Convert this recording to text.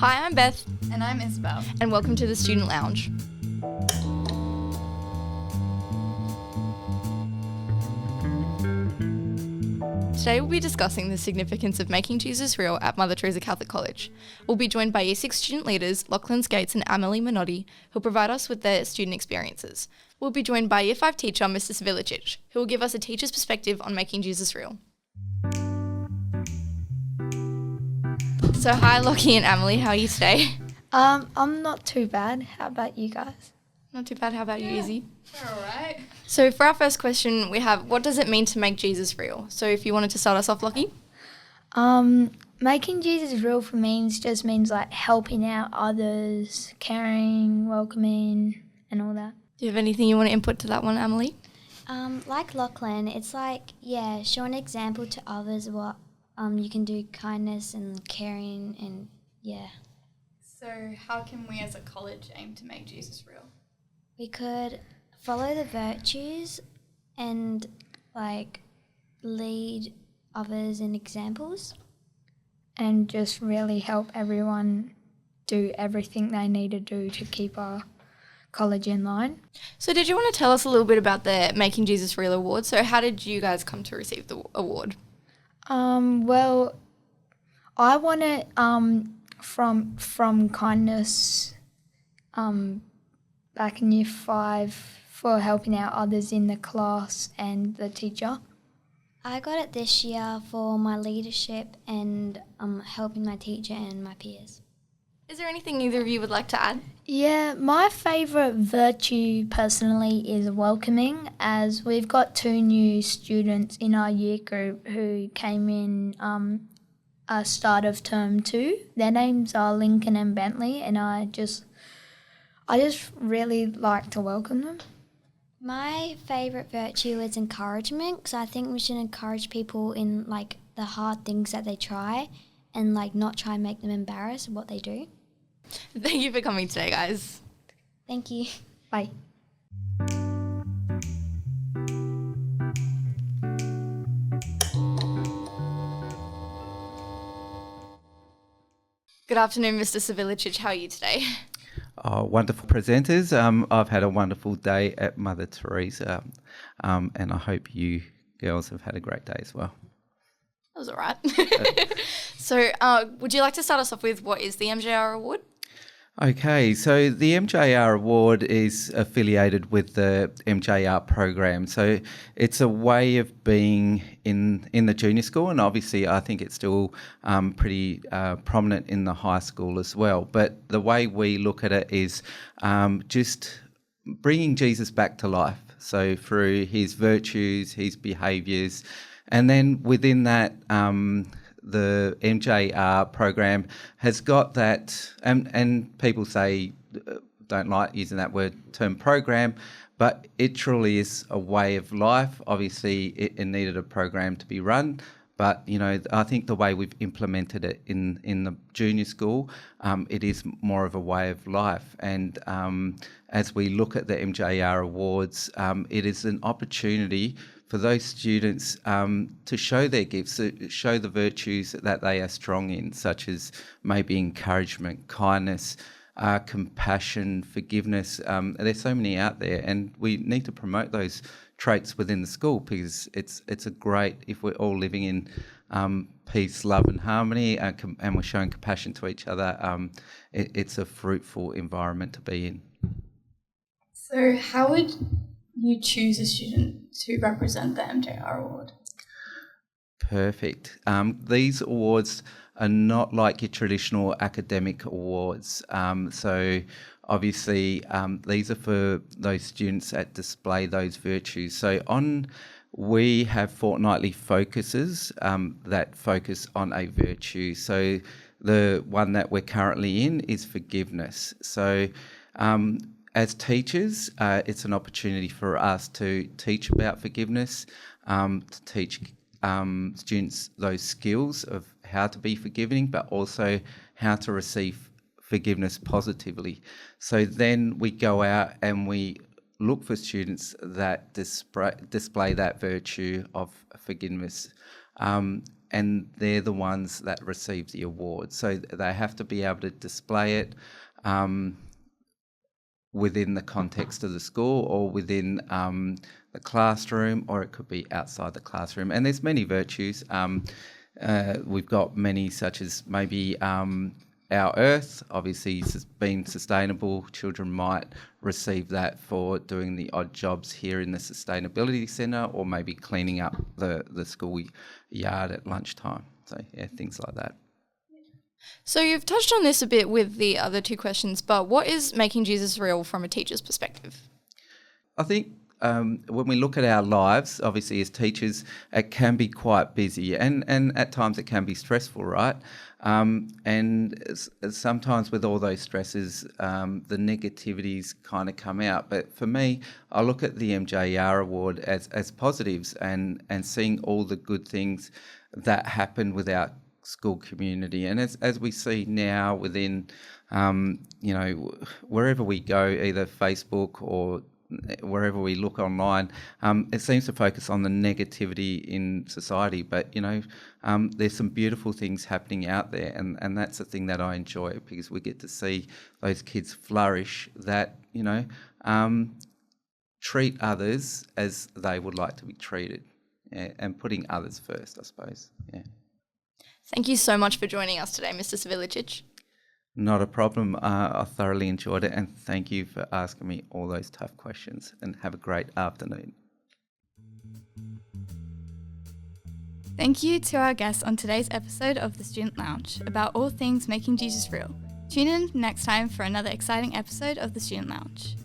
Hi, I'm Beth, And I'm Isabelle. and welcome to the Student Lounge. Today we'll be discussing the significance of making Jesus real at Mother Teresa Catholic College. We'll be joined by Year 6 student leaders Lachlan Skates and Amelie Minotti, who'll provide us with their student experiences. We'll be joined by Year 5 teacher Mr. Svilicic, who will give us a teacher's perspective on making Jesus real. So hi Lockie and Amelie, how are you today? I'm not too bad. How about you guys? Not too bad, how about you, Izzy? We're all right. So for our first question, we have, what does it mean to make Jesus real? So if you wanted to start us off, Lockie. Making Jesus real for me just means like helping out others, caring, welcoming, and all that. Do you have anything you want to input to that one, Amelie? Like Lachlan, it's like, show an example to others what you can do, kindness and caring and, So how can we as a college aim to make Jesus real? We could follow the virtues and, lead others in examples. And just really help everyone do everything they need to do to keep our college in line. So did you want to tell us a little bit about the Making Jesus Real award? So how did you guys come to receive the award? Well, I won it from kindness back in Year 5 for helping out others in the class and the teacher. I got it this year for my leadership and helping my teacher and my peers. Is there anything either of you would like to add? Yeah, my favourite virtue personally is welcoming, as we've got 2 new students in our year group who came in start of term 2. Their names are Lincoln and Bentley, and I just really like to welcome them. My favourite virtue is encouragement, because I think we should encourage people in the hard things that they try and not try and make them embarrassed of what they do. Thank you for coming today, guys. Thank you. Bye. Good afternoon, Mr. Svilicic. How are you today? Wonderful presenters. I've had a wonderful day at Mother Teresa, and I hope you girls have had a great day as well. That was all right. So would you like to start us off with what is the MJR award? Okay, so the MJR award is affiliated with the MJR program. So it's a way of being in the junior school, and obviously I think it's still pretty prominent in the high school as well. But the way we look at it is just bringing Jesus back to life. So through his virtues, his behaviours, and then within that, the MJR program has got that, and people say don't like using that word term program, but it truly is a way of life. Obviously, it needed a program to be run, but I think the way we've implemented it in the junior school, it is more of a way of life. And as we look at the MJR awards, it is an opportunity for those students to show their gifts, show the virtues that they are strong in, such as maybe encouragement, kindness, compassion, forgiveness. There's so many out there, and we need to promote those traits within the school, because it's a great, if we're all living in peace, love and harmony, and we're showing compassion to each other, it's a fruitful environment to be in. So how would you choose a student to represent the MJR award? Perfect. These awards are not like your traditional academic awards. So obviously these are for those students that display those virtues. So we have fortnightly focuses that focus on a virtue. So the one that we're currently in is forgiveness. So as teachers, it's an opportunity for us to teach about forgiveness, to teach students those skills of how to be forgiving, but also how to receive forgiveness positively. So then we go out and we look for students that display that virtue of forgiveness. and they're the ones that receive the award. So they have to be able to display it within the context of the school or within the classroom, or it could be outside the classroom. And there's many virtues. We've got many, such as maybe our earth, obviously being sustainable. Children might receive that for doing the odd jobs here in the Sustainability Centre, or maybe cleaning up the school yard at lunchtime. So yeah, things like that. So you've touched on this a bit with the other two questions, but what is making Jesus real from a teacher's perspective? I think when we look at our lives, obviously as teachers, it can be quite busy, and at times it can be stressful, right? And sometimes with all those stresses, the negativities kind of come out. But for me, I look at the MJR award as positives, and seeing all the good things that happen with our school community. And as we see now within, wherever we go, either Facebook or wherever we look online, it seems to focus on the negativity in society. But, there's some beautiful things happening out there, and that's the thing that I enjoy, because we get to see those kids flourish that, treat others as they would like to be treated, and putting others first, I suppose, yeah. Thank you so much for joining us today, Mr. Svilicic. Not a problem. I thoroughly enjoyed it, and thank you for asking me all those tough questions, and have a great afternoon. Thank you to our guests on today's episode of The Student Lounge about all things making Jesus real. Tune in next time for another exciting episode of The Student Lounge.